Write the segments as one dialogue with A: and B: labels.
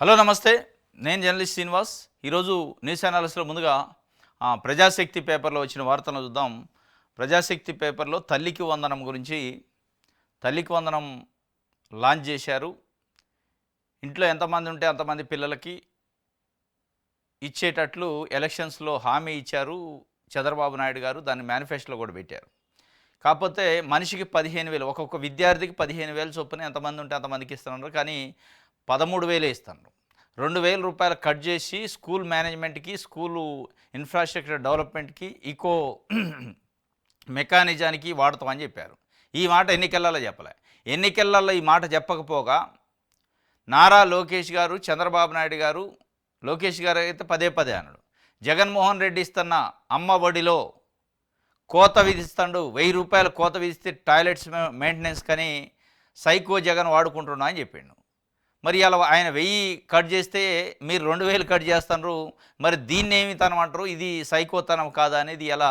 A: Hello నమస్తే, నేను journalist Srinivas. ఈరోజు న్యూస్ అనాలిసిస్లో ముందుగా ప్రజాశక్తి పేపర్లో వచ్చిన వార్తలను చూద్దాం. ప్రజాశక్తి పేపర్లో తల్లికి వందనం గురించి, తల్లికి వందనం లాంచ్ చేశారు. ఇంట్లో ఎంతమంది ఉంటే అంతమంది పిల్లలకి ఇచ్చేటట్లు ఎలక్షన్స్లో హామీ ఇచ్చారు చంద్రబాబు నాయుడు గారు. దాన్ని మేనిఫెస్టోలో కూడా పెట్టారు. కాకపోతే మనిషికి 15,000, ఒక్కొక్క విద్యార్థికి 15,000 చొప్పున ఎంతమంది ఉంటే అంతమందికి ఇస్తున్నారు. కానీ 13,000 ఇస్తున్నారు. 2,000 రూపాయలు కట్ చేసి స్కూల్ మేనేజ్మెంట్కి, స్కూలు ఇన్ఫ్రాస్ట్రక్చర్ డెవలప్మెంట్కి, ఈకో మెకానిజానికి వాడతామని చెప్పారు. ఈ మాట ఎన్నికలలో చెప్పలే. ఎన్నికలలో ఈ మాట చెప్పకపోగా నారా లోకేష్ గారు, చంద్రబాబు నాయుడు గారు, లోకేష్ గారు అయితే పదే పదే అన్నాడు, జగన్మోహన్ రెడ్డి ఇస్తున్న అమ్మ ఒడిలో కోత విధిస్తాడు, 1,000 రూపాయలు కోత విధిస్తే టాయిలెట్స్ మెయింటెనెన్స్ కానీ సైకో జగన్ వాడుకుంటున్నా అని చెప్పిండు. మరి అలా ఆయన 1,000 కట్ చేస్తే మీరు 2,000 కట్ చేస్తున్నారు. మరి దీన్ని ఏమి తనం అంటారు? ఇది సైకోతనం కాదా అనేది ఎలా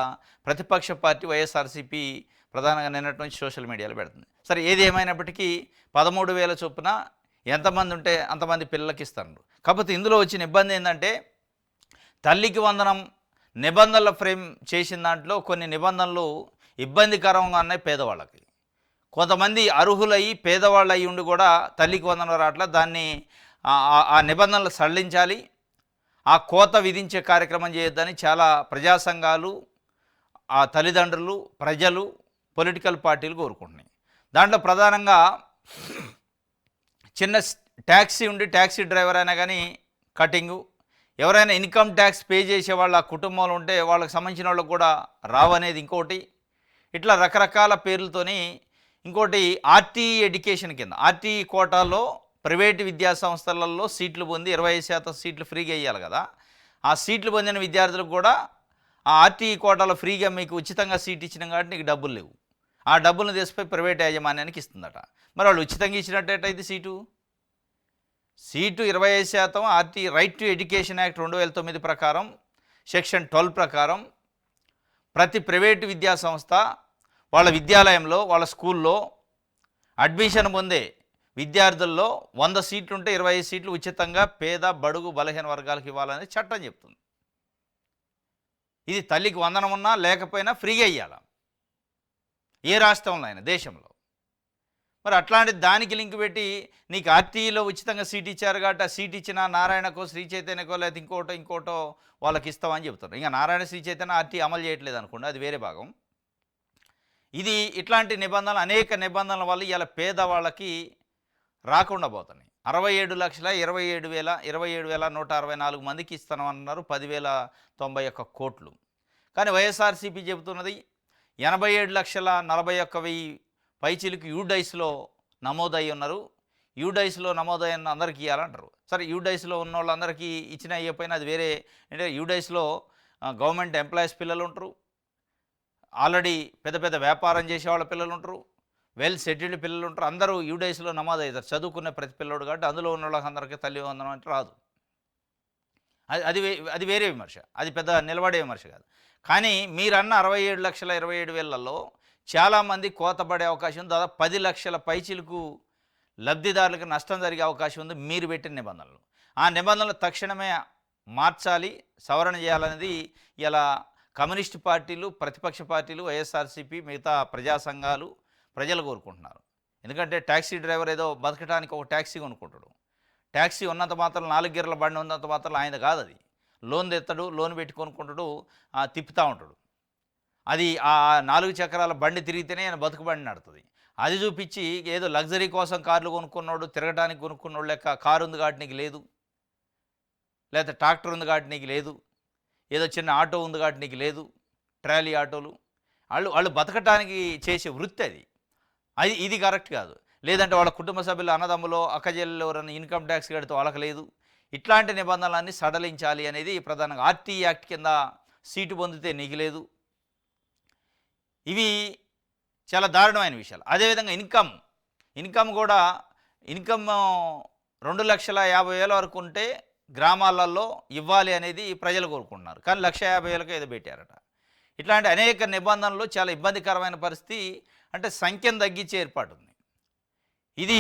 A: ప్రతిపక్ష పార్టీ వైఎస్ఆర్సీపీ ప్రధానంగా నిన్నటి నుంచి సోషల్ మీడియాలో పెడుతుంది. సరే, ఏది ఏమైనప్పటికీ 13,000 చొప్పున ఎంతమంది ఉంటే అంతమంది పిల్లలకి ఇస్తున్నారు. కాకపోతే ఇందులో వచ్చిన ఇబ్బంది ఏంటంటే, తల్లికి వందనం నిబంధనల ఫ్రేమ్ చేసిన దాంట్లో కొన్ని నిబంధనలు ఇబ్బందికరంగా ఉన్నాయి పేదవాళ్ళకి. కొంతమంది అర్హులయ్యి పేదవాళ్ళు అయ్యి ఉండి కూడా తల్లికి వందనం రావట్ల. దాన్ని ఆ నిబంధనలు సడలించాలి, ఆ కోత విధించే కార్యక్రమం చేయొద్దని చాలా ప్రజా సంఘాలు, ఆ తల్లిదండ్రులు, ప్రజలు, పొలిటికల్ పార్టీలు కోరుకుంటున్నాయి. దాంట్లో ప్రధానంగా చిన్న ట్యాక్సీ ఉండి ట్యాక్సీ డ్రైవర్ అయినా కానీ కటింగు, ఎవరైనా ఇన్కమ్ ట్యాక్స్ పే చేసే వాళ్ళ కుటుంబంలో ఉంటే వాళ్ళకి సంబంధించిన వాళ్ళకు కూడా రావనేది ఇంకోటి. ఇట్లా రకరకాల పేర్లతోని ఇంకోటి ఆర్టీ ఎడ్యుకేషన్ కింద, ఆర్టీ కోటాలో ప్రైవేటు విద్యా సంస్థలలో సీట్లు పొంది 25% సీట్లు ఫ్రీగా ఇవ్వాలి కదా. ఆ సీట్లు పొందిన విద్యార్థులకు కూడా ఆ ఆర్టీ కోటాలో ఫ్రీగా మీకు ఉచితంగా సీట్ ఇచ్చినాం కాబట్టి నీకు డబ్బులు లేవు, ఆ డబ్బులను తీసిపోయి ప్రైవేట్ యాజమాన్యానికి ఇస్తుందట. మరి వాళ్ళు ఉచితంగా ఇచ్చినట్టయితే seat 25% RT right to education act 2009 ప్రకారం, సెక్షన్ 12 ప్రకారం ప్రతి ప్రైవేటు విద్యా సంస్థ వాళ్ళ విద్యాలయంలో, వాళ్ళ స్కూల్లో అడ్మిషన్ పొందే విద్యార్థుల్లో 100 సీట్లు ఉంటే 25 సీట్లు ఉచితంగా పేద, బడుగు, బలహీన వర్గాలకు ఇవ్వాలని చట్టం చెప్తుంది. ఇది తల్లికి వందనం ఉన్నా లేకపోయినా ఫ్రీగా ఇవ్వాలి, ఏ రాష్ట్రంలో అయినా దేశంలో. మరి అట్లాంటి దానికి లింక్ పెట్టి నీకు ఆర్టీఈలో ఉచితంగా సీట్ ఇచ్చారు కాబట్టి ఆ సీట్ ఇచ్చిన నారాయణకో, శ్రీ చైతన్యకో, లేకపోతే ఇంకోటో వాళ్ళకి ఇస్తామని చెప్తున్నారు. ఇంకా నారాయణ, శ్రీ చైతన్య ఆర్టీ అమలు చేయట్లేదు అనుకోండి, అది వేరే భాగం. ఇది ఇట్లాంటి నిబంధనలు, అనేక నిబంధనల వల్ల ఇలా పేదవాళ్ళకి రాకుండా పోతున్నాయి. 67,27,164 మందికి ఇస్తామన్నారు, 10,091 కోట్లు. కానీ వైఎస్ఆర్సీపీ చెబుతున్నది 87,41,000 పైచీలకు యూడైస్లో నమోదయ్యి ఉన్నారు. యూడైస్లో నమోదైన అందరికీ ఇవ్వాలంటారు. సరే, యూడైస్లో ఉన్న వాళ్ళందరికీ ఇచ్చినా ఇవ్వకపోయినా అది వేరే. అంటే యూడైస్లో గవర్నమెంట్ ఎంప్లాయీస్ పిల్లలు ఉంటారు, ఆల్రెడీ పెద్ద పెద్ద వ్యాపారం చేసే వాళ్ళ పిల్లలు ఉంటారు, వెల్ సెటిల్డ్ పిల్లలు ఉంటారు. అందరూ యూడైస్లో నమోదవుతారు, చదువుకునే ప్రతి పిల్లడు. కాబట్టి అందులో ఉన్న వాళ్ళకి అందరికీ తల్లి వందనం అంటే రాదు. అది వేరే విమర్శ, అది పెద్ద నిలబడే విమర్శ కాదు. కానీ మీరన్న 67,27,000లలో చాలామంది కోతపడే అవకాశం ఉంది. దాదాపు 10 లక్షల పైచీలకు లబ్ధిదారులకు నష్టం జరిగే అవకాశం ఉంది మీరు పెట్టిన నిబంధనలు. ఆ నిబంధనలు తక్షణమే మార్చాలి, సవరణ చేయాలనేది ఇలా కమ్యూనిస్ట్ పార్టీలు, ప్రతిపక్ష పార్టీలు, వైఎస్ఆర్సీపీ, మిగతా ప్రజా సంఘాలు, ప్రజలు కోరుకుంటున్నారు. ఎందుకంటే ట్యాక్సీ డ్రైవర్ ఏదో బతకడానికి ఒక ట్యాక్సీ కొనుక్కుంటాడు. ట్యాక్సీ ఉన్నంత మాత్రం, 4 గిర్ల బండి ఉన్నంత మాత్రం ఆయన కాదు, అది లోన్ తెస్తాడు, లోన్ పెట్టి కొనుక్కుంటాడు, తిప్పుతూ ఉంటాడు. అది ఆ 4 చక్రాల బండి తిరిగితేనే ఆయన బతుకు బండి నడుతుంది. అది చూపించి ఏదో లగ్జరీ కోసం కార్లు కొనుక్కున్నాడు, తిరగడానికి కొనుక్కున్నాడు లెక్క కారు ఉంది కాబట్టి నీకు లేదు, లేకపోతే ట్రాక్టర్ ఉంది కాబట్టి నీకు లేదు, ఏదో చిన్న ఆటో ఉంది కాబట్టి నీకు లేదు, ట్రాలీ ఆటోలు, వాళ్ళు బతకటానికి చేసే వృత్తి అది ఇది కరెక్ట్ కాదు. లేదంటే వాళ్ళ కుటుంబ సభ్యులు, అన్నదమ్ములో, అక్కజెల్లు ఎవరైనా ఇన్కమ్ ట్యాక్స్ కడితే వాళ్ళకి లేదు. ఇట్లాంటి నిబంధనలన్నీ సడలించాలి అనేది ప్రధానంగా. ఆర్టీ యాక్ట్ కింద సీటు పొందితే నీకు లేదు, ఇవి చాలా దారుణమైన విషయాలు. అదేవిధంగా ఇన్కమ్ కూడా 2,50,000 వరకు ఉంటే గ్రామాలలో ఇవ్వాలి అనేది ప్రజలు కోరుకుంటున్నారు. కానీ 1,50,000కి ఏదో పెట్టారట. ఇట్లాంటి అనేక నిబంధనలు చాలా ఇబ్బందికరమైన పరిస్థితి. అంటే సంఖ్యను తగ్గించే ఏర్పాటు ఉంది. ఇది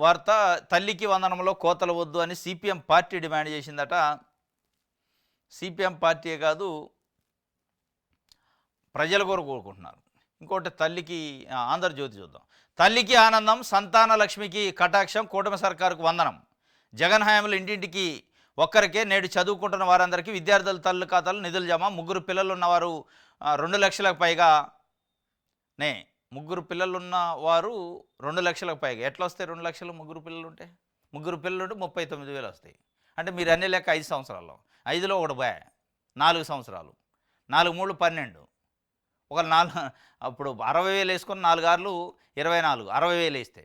A: వార్త, తల్లికి వందనంలో కోతలు వద్దు అని సిపిఎం పార్టీ డిమాండ్ చేసిందట. సిపిఎం పార్టీయే కాదు, ప్రజలు కూడా కోరుకుంటున్నారు. ఇంకోటి తల్లికి ఆంధ్రజ్యోతి చూద్దాం. తల్లికి ఆనందం, సంతాన లక్ష్మికి కటాక్షం, కూటమి సర్కారుకు వందనం. జగన్ హయాంలో ఇంటింటికి ఒక్కరికే, నేడు చదువుకుంటున్న వారందరికీ విద్యార్థుల తల్లి ఖాతాలు నిధులు జమ. ముగ్గురు పిల్లలు ఉన్నవారు 2 లక్షలకు పైగా ముగ్గురు పిల్లలున్న వారు 2 లక్షలకు పైగా. ఎట్లా వస్తాయి 2 లక్షలు? ముగ్గురు పిల్లలుంటే 39,000 వస్తాయి. అంటే మీరు అన్ని లెక్క 5 సంవత్సరాల్లో, 5లో ఒకటి బాయ్ 4 సంవత్సరాలు, 4 3 12, ఒక 4 అప్పుడు 60,000 వేసుకొని 4 ఆర్లు 24, 60,000 వేస్తే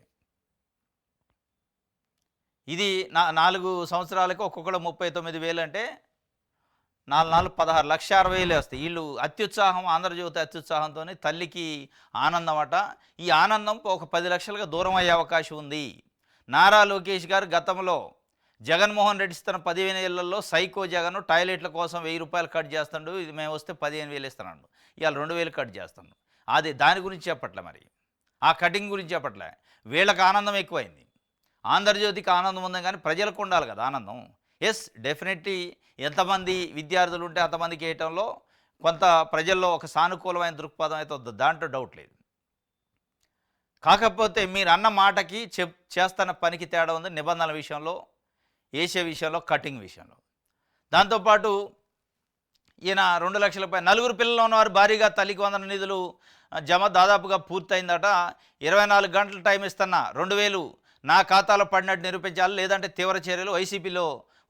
A: ఇది 4 సంవత్సరాలకు ఒక్కొక్కడు 39,000 అంటే 4 4 16, 1,60,000 వస్తాయి. వీళ్ళు అత్యుత్సాహం, ఆంధ్రజ్యోతి అత్యుత్సాహంతో తల్లికి ఆనందం అట. ఈ ఆనందం ఒక 10 లక్షలుగా దూరం అయ్యే అవకాశం ఉంది. నారా లోకేష్ గారు గతంలో జగన్మోహన్ రెడ్డి ఇస్తున్న 15,000ల్లో సైకో జగన్ టాయిలెట్ల కోసం 1,000 రూపాయలు కట్ చేస్తాడు. ఇది మేము వస్తే 15,000 ఇస్తున్నాడు. ఇవాళ 2,000 కట్ చేస్తాడు. అది దాని గురించి చెప్పట్లే, మరి ఆ కటింగ్ గురించి చెప్పట్లే. వీళ్ళకి ఆనందం ఎక్కువైంది. ఆంధ్రజ్యోతికి ఆనందం ఉంది కానీ ప్రజలకు ఉండాలి కదా ఆనందం. ఎస్, డెఫినెట్లీ ఎంతమంది విద్యార్థులు ఉంటే అంతమందికి వేయటంలో కొంత ప్రజల్లో ఒక సానుకూలమైన దృక్పథం అయితే వద్దు, దాంట్లో డౌట్ లేదు. కాకపోతే మీరు అన్న మాటకి చేస్తున్న పనికి తేడా ఉంది. నిబంధనల విషయంలో, వేసే విషయంలో, కటింగ్ విషయంలో. దాంతోపాటు ఈయన 2 లక్షల పై 4 పిల్లలు ఉన్నవారు భారీగా తల్లికి వందన నిధులు జమ దాదాపుగా పూర్తయిందట. 24 గంటల టైం ఇస్తున్నా, 2,000 నా ఖాతాలో పడినట్టు నిరూపించాలి, లేదంటే తీవ్ర చర్యలు.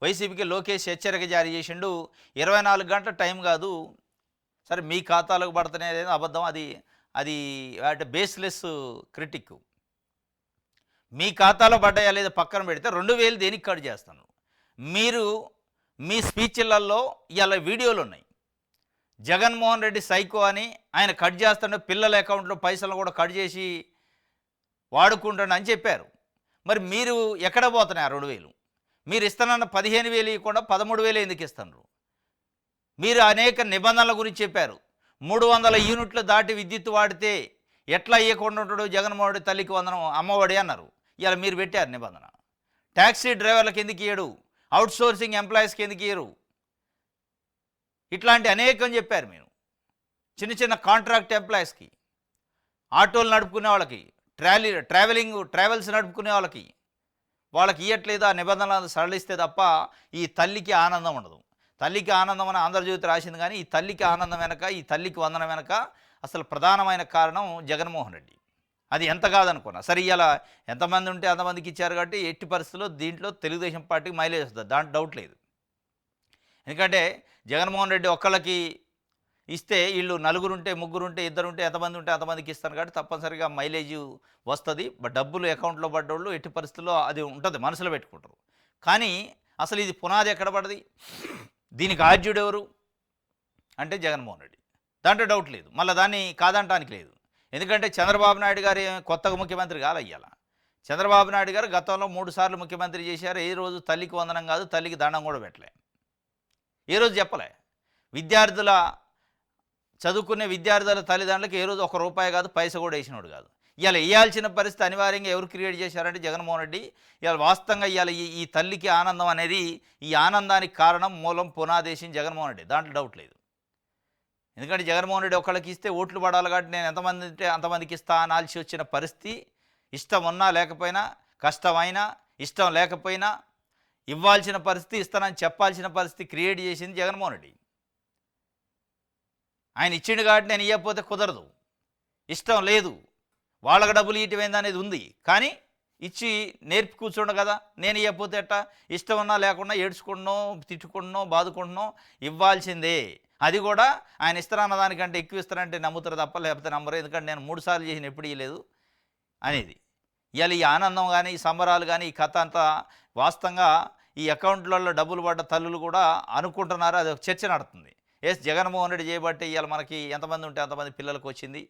A: వైసీపీకి లోకేష్ హెచ్చరిక జారీ చేసిండు. 24 గంటల టైం కాదు, సరే మీ ఖాతాలకు పడుతున్నాయి అనేది అబద్ధం. అది అంటే బేస్లెస్ క్రిటిక్. మీ ఖాతాలో పడ్డాయా లేదా పక్కన పెడితే 2,000 దేనికి కట్ చేస్తాను? మీరు మీ స్పీచ్లలో ఇలా వీడియోలు ఉన్నాయి. జగన్మోహన్ రెడ్డి సైకో అని ఆయన కట్ చేస్తుంటే పిల్లల అకౌంట్లో పైసలు కూడా కట్ చేసి వాడుకుంటాడు అని చెప్పారు. మరి మీరు ఎక్కడ పోతున్నాయి ఆ 2,000? మీరు ఇస్తానన్న 15,000 ఇవ్వకుండా 13,000 ఎందుకు ఇస్తున్నారు? మీరు అనేక నిబంధనల గురించి చెప్పారు. 300 యూనిట్లు దాటి విద్యుత్ వాడితే ఎట్లా ఇవ్వకుండా ఉంటాడు జగన్మోహన్ రెడ్డి తల్లికి వందనం అమ్మఒడి అన్నారు. ఇలా మీరు పెట్టారు నిబంధన. ట్యాక్సీ డ్రైవర్లకు ఎందుకు ఇయ్యడు? అవుట్సోర్సింగ్ ఎంప్లాయీస్కి ఎందుకు ఇయ్యరు? ఇట్లాంటి అనేకం చెప్పారు మీరు. చిన్న చిన్న కాంట్రాక్ట్ ఎంప్లాయీస్కి, ఆటోలు నడుపుకునే వాళ్ళకి, ట్రావెల్స్ నడుపుకునే వాళ్ళకి ఇవ్వట్లేదు. ఆ నిబంధనలను సరళిస్తే తప్ప ఈ తల్లికి ఆనందం ఉండదు. తల్లికి ఆనందం అని ఆంధ్రజ్యోతి రాసింది, కానీ ఈ తల్లికి ఆనందం వెనక, ఈ తల్లికి వందనం వెనక అసలు ప్రధానమైన కారణం జగన్మోహన్ రెడ్డి. అది ఎంత కాదనుకున్నా సరే, ఇలా ఎంతమంది ఉంటే అంతమందికి ఇచ్చారు కాబట్టి ఎట్టి పరిస్థితుల్లో దీంట్లో తెలుగుదేశం పార్టీకి మైలేజ్ వస్తుంది, దాంట్లో డౌట్ లేదు. ఎందుకంటే జగన్మోహన్ రెడ్డి ఒక్కళ్ళకి ఇస్తే వీళ్ళు 4 ఉంటే, 3 ఉంటే, 2 ఉంటే, ఎంతమంది ఉంటే అంతమందికి ఇస్తాను కాబట్టి తప్పనిసరిగా మైలేజ్ వస్తుంది. బట్ డబ్బులు అకౌంట్లో పడ్డోళ్ళు ఎట్టి పరిస్థితుల్లో అది ఉంటుంది, మనసులో పెట్టుకుంటారు. కానీ అసలు ఇది పునాది ఎక్కడ పడది? దీనికి ఆద్యుడు ఎవరు అంటే జగన్మోహన్ రెడ్డి, దాంట్లో డౌట్ లేదు. మళ్ళీ దాన్ని కాదంటానికి లేదు. ఎందుకంటే చంద్రబాబు నాయుడు గారు కొత్తగా ముఖ్యమంత్రి కాలయ్యాల. చంద్రబాబు నాయుడు గారు గతంలో 3 సార్లు ముఖ్యమంత్రి చేశారు. ఏ రోజు తల్లికి వందనం కాదు, తల్లికి దండం కూడా పెట్టలే, ఏ రోజు చెప్పలే. చదువుకునే విద్యార్థుల తల్లిదండ్రులకు ఏ రోజు ₹1 కాదు, పైసా కూడా వేసినోడు కాదు. ఇవాళ వేయాల్సిన పరిస్థితి అనివార్యంగా ఎవరు క్రియేట్ చేశారంటే జగన్మోహన్ రెడ్డి. ఇవాళ వాస్తవంగా ఇవాళ ఈ తల్లికి ఆనందం అనేది, ఈ ఆనందానికి కారణం మూలం పునాదేశం జగన్మోహన్ రెడ్డి, దాంట్లో డౌట్ లేదు. ఎందుకంటే జగన్మోహన్ రెడ్డి ఒకళ్ళకి ఇస్తే ఓట్లు పడాలి కాబట్టి నేను ఎంతమంది అంటే అంతమందికి ఇస్తా అనాల్సి వచ్చిన పరిస్థితి, ఇష్టం ఉన్నా లేకపోయినా, కష్టమైనా ఇష్టం లేకపోయినా ఇవ్వాల్సిన పరిస్థితి, ఇస్తానని చెప్పాల్సిన పరిస్థితి క్రియేట్ చేసింది జగన్మోహన్ రెడ్డి. ఆయన ఇచ్చిండు కాబట్టి నేను ఇవ్వకపోతే కుదరదు, ఇష్టం లేదు, వాళ్ళకి డబ్బులు ఇవ్వటం అనేది ఉంది, కానీ ఇచ్చి నేర్పి కూర్చోండు కదా. నేను ఇవ్వకపోతే ఎట్టా? ఇష్టం ఉన్నా లేకుండా ఏడ్చుకుంటున్నో, తిట్టుకుంటున్నో, బాదుకుంటున్నో ఇవ్వాల్సిందే. అది కూడా ఆయన ఇస్తారన్న దానికంటే ఎక్కువ ఇస్తారంటే నమ్ముతారు తప్ప, లేకపోతే నమ్మరు. ఎందుకంటే నేను 3 సార్లు చేసిన ఎప్పుడు ఇవ్వలేదు అనేది. ఇవాళ ఈ ఆనందం కానీ, ఈ సంబరాలు కానీ, ఈ కథ అంతా వాస్తవంగా ఈ అకౌంట్లలో డబ్బులు పడ్డ తల్లులు కూడా అనుకుంటున్నారు. అది ఒక చర్చ నడుతుంది. జగన్మోహన్ రెడ్డి చేయబట్టి ఇవాళ మనకి ఎంతమంది ఉంటే అంతమంది పిల్లలకు వచ్చింది.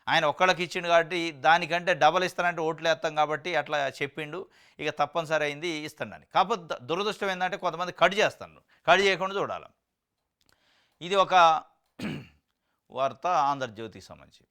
A: ఆయన ఒక్కళ్ళకి ఇచ్చిండు కాబట్టి దానికంటే డబల్ ఇస్తానంటే ఓట్లు వేస్తాం కాబట్టి అట్లా చెప్పిండు. ఇక తప్పనిసరి అయింది ఇస్తాడని. కాకపోతే దురదృష్టం ఏంటంటే కొంతమంది కట్ చేస్తాను, కట్ చేయకుండా చూడాలి. ఇది ఒక వార్త ఆంధ్రజ్యోతికి సంబంధించి.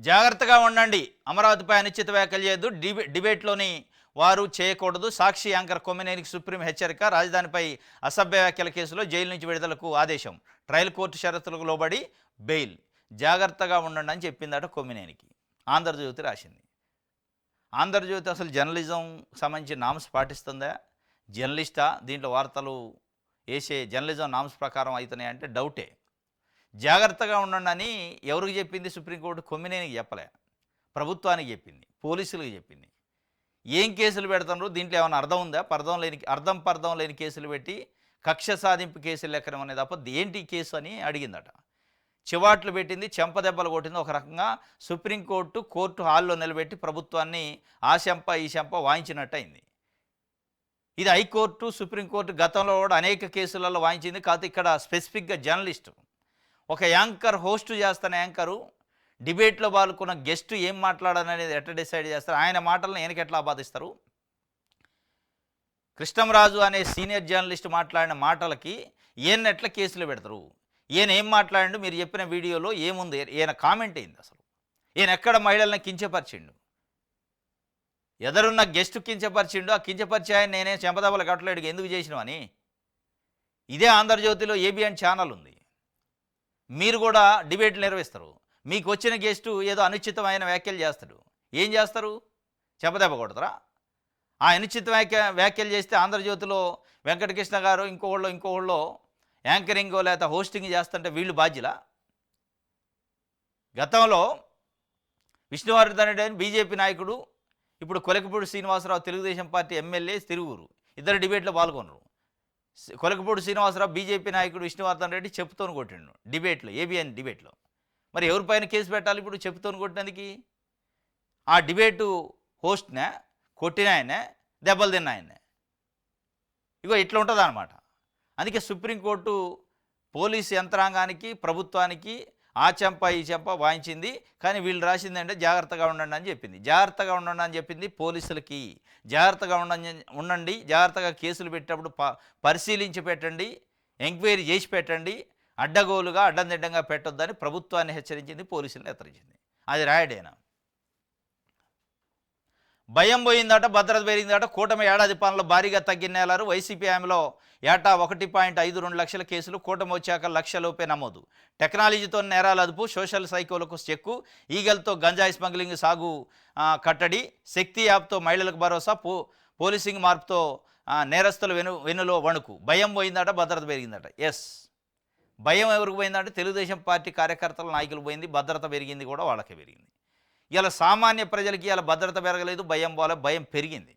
A: జాగ్రత్తగా ఉండండి, అమరావతిపై అనిశ్చిత వ్యాఖ్యలు చేయొద్దు, డిబేట్లోని వారు చేయకూడదు, సాక్షి యాంకర్ కొమ్మినేనికి సుప్రీం హెచ్చరిక, రాజధానిపై అసభ్య వ్యాఖ్యల కేసులో జైలు నుంచి విడుదలకు ఆదేశం, ట్రయల్ కోర్టు షరతులకు లోబడి బెయిల్. జాగ్రత్తగా ఉండండి అని చెప్పిందట కొమ్మినేనికి. ఆంధ్రజ్యోతి రాసింది. ఆంధ్రజ్యోతి అసలు జర్నలిజం సంబంధించి నామ్స్ పాటిస్తుందా? జర్నలిస్టా? దీంట్లో వార్తలు వేసే జర్నలిజం నామ్స్ ప్రకారం అవుతున్నాయి అంటే డౌటే. జాగ్రత్తగా ఉండండి అని ఎవరికి చెప్పింది సుప్రీంకోర్టు? కొమ్మినేనికి చెప్పలే, ప్రభుత్వానికి చెప్పింది, పోలీసులకు చెప్పింది. ఏం కేసులు పెడుతున్నారు? దీంట్లో ఏమైనా అర్థం ఉందా? పర్థం లేని కేసులు పెట్టి కక్ష సాధింపు కేసులు ఎక్కడం అనేది తప్ప ఏంటి కేసు అని అడిగిందట. చివాట్లు పెట్టింది, చెంపదెబ్బలు కొట్టింది. ఒక రకంగా సుప్రీంకోర్టు కోర్టు హాల్లో నిలబెట్టి ప్రభుత్వాన్ని ఆ చెంప ఈ చెంప వాయించినట్టు అయింది. ఇది హైకోర్టు, సుప్రీంకోర్టు గతంలో కూడా అనేక కేసులలో వాయించింది. కాదు ఇక్కడ స్పెసిఫిక్గా జర్నలిస్టు, ఒక యాంకర్ హోస్ట్ చేస్తున్న యాంకరు డిబేట్లో పాల్గొన్న గెస్ట్ ఏం మాట్లాడాలనేది ఎట్లా డిసైడ్ చేస్తారు? ఆయన మాటలను ఈయనకి ఎట్లా ఆపాదిస్తారు? కృష్ణంరాజు అనే సీనియర్ జర్నలిస్ట్ మాట్లాడిన మాటలకి ఈయన ఎట్లా కేసులు పెడతారు? ఈయన ఏం మాట్లాడిండు? మీరు చెప్పిన వీడియోలో ఏముంది? ఈయన కామెంట్ అయింది అసలు? ఈయన ఎక్కడ మహిళలను కించపరిచిండు? ఎదరున్న గెస్ట్ కించపరిచిండు. ఆ కించపరిచి ఆయన నేనే చెంపదెబ్బలు కట్టలేడు ఎందుకు చేసినావు అని. ఇదే ఆంధ్రజ్యోతిలో ఏబిఎన్ ఛానల్ ఉంది. మీరు కూడా డిబేట్లు నిర్వహిస్తారు. మీకు వచ్చిన గెస్టు ఏదో అనుచితమైన వ్యాఖ్యలు చేస్తాడు. ఏం చేస్తారు? చెంపదెబ్బ కొడతారా? ఆ అనుచిత వ్యాఖ్యలు చేస్తే ఆంధ్రజ్యోతిలో వెంకటకృష్ణ గారు ఇంకోళ్ళో యాంకరింగో లేకపోతే హోస్టింగ్ చేస్తుంటే వీళ్ళు బాధ్యులా? గతంలో విష్ణువర్ధన్ రెడ్డి అని బీజేపీ నాయకుడు, ఇప్పుడు కొలకపూడి శ్రీనివాసరావు తెలుగుదేశం పార్టీ ఎమ్మెల్యే తిరుగురు, ఇద్దరు డిబేట్లో పాల్గొన్నారు. కొలకపూడి శ్రీనివాసరావు బీజేపీ నాయకుడు విష్ణువర్ధన్ రెడ్డి చెప్పుతోని కొట్టిండు డిబేట్లో, ఏబిఎన్ డిబేట్లో. మరి ఎవరిపైన కేసు పెట్టాలి ఇప్పుడు చెప్పుతోని కొట్టినందుకు? ఆ డిబేటు హోస్ట్నే, కొట్టిన ఆయనే, దెబ్బలు తిన్న ఆయనే. ఇగో ఇట్లా ఉంటుంది అన్నమాట. అందుకే సుప్రీంకోర్టు పోలీసు యంత్రాంగానికి, ప్రభుత్వానికి ఆ చెంప ఈ చెంప వాయించింది. కానీ వీళ్ళు రాసిందంటే జాగ్రత్తగా ఉండండి అని చెప్పింది. జాగ్రత్తగా ఉండండి అని చెప్పింది పోలీసులకి. జాగ్రత్తగా ఉండండి, జాగ్రత్తగా కేసులు పెట్టేటప్పుడు పరిశీలించి పెట్టండి, ఎంక్వైరీ చేసి పెట్టండి, అడ్డగోలుగా అడ్డందిడ్డంగా పెట్టొద్దని ప్రభుత్వాన్ని హెచ్చరించింది, పోలీసులను హెచ్చరించింది. అది రాయడేనా? భయం పోయిందట, భద్రత పెరిగిందట. కూటమి ఏడాది పాలనలో భారీగా తగ్గినేలారు. వైసీపీ హయాంలో ఏటా 1.52 లక్షల కేసులు, కూటమి వచ్చాక లక్షలోపే నమోదు. టెక్నాలజీతో నేరాల అదుపు, సోషల్ సైకోలకు చెక్కు, ఈగల్తో గంజాయి స్మగ్లింగ్ సాగు కట్టడి, శక్తి యాప్తో మహిళలకు భరోసా, పోలీసింగ్ మార్పుతో నేరస్తుల వెన్నులో వణుకు. భయం పోయిందట, భద్రత పెరిగిందట. ఎస్, భయం ఎవరికి పోయిందంటే తెలుగుదేశం పార్టీ కార్యకర్తల నాయకులు పోయింది, భద్రత పెరిగింది కూడా వాళ్ళకే పెరిగింది. ఇలా సామాన్య ప్రజలకి ఇలా భద్రత పెరగలేదు, భయం పోలే, భయం పెరిగింది.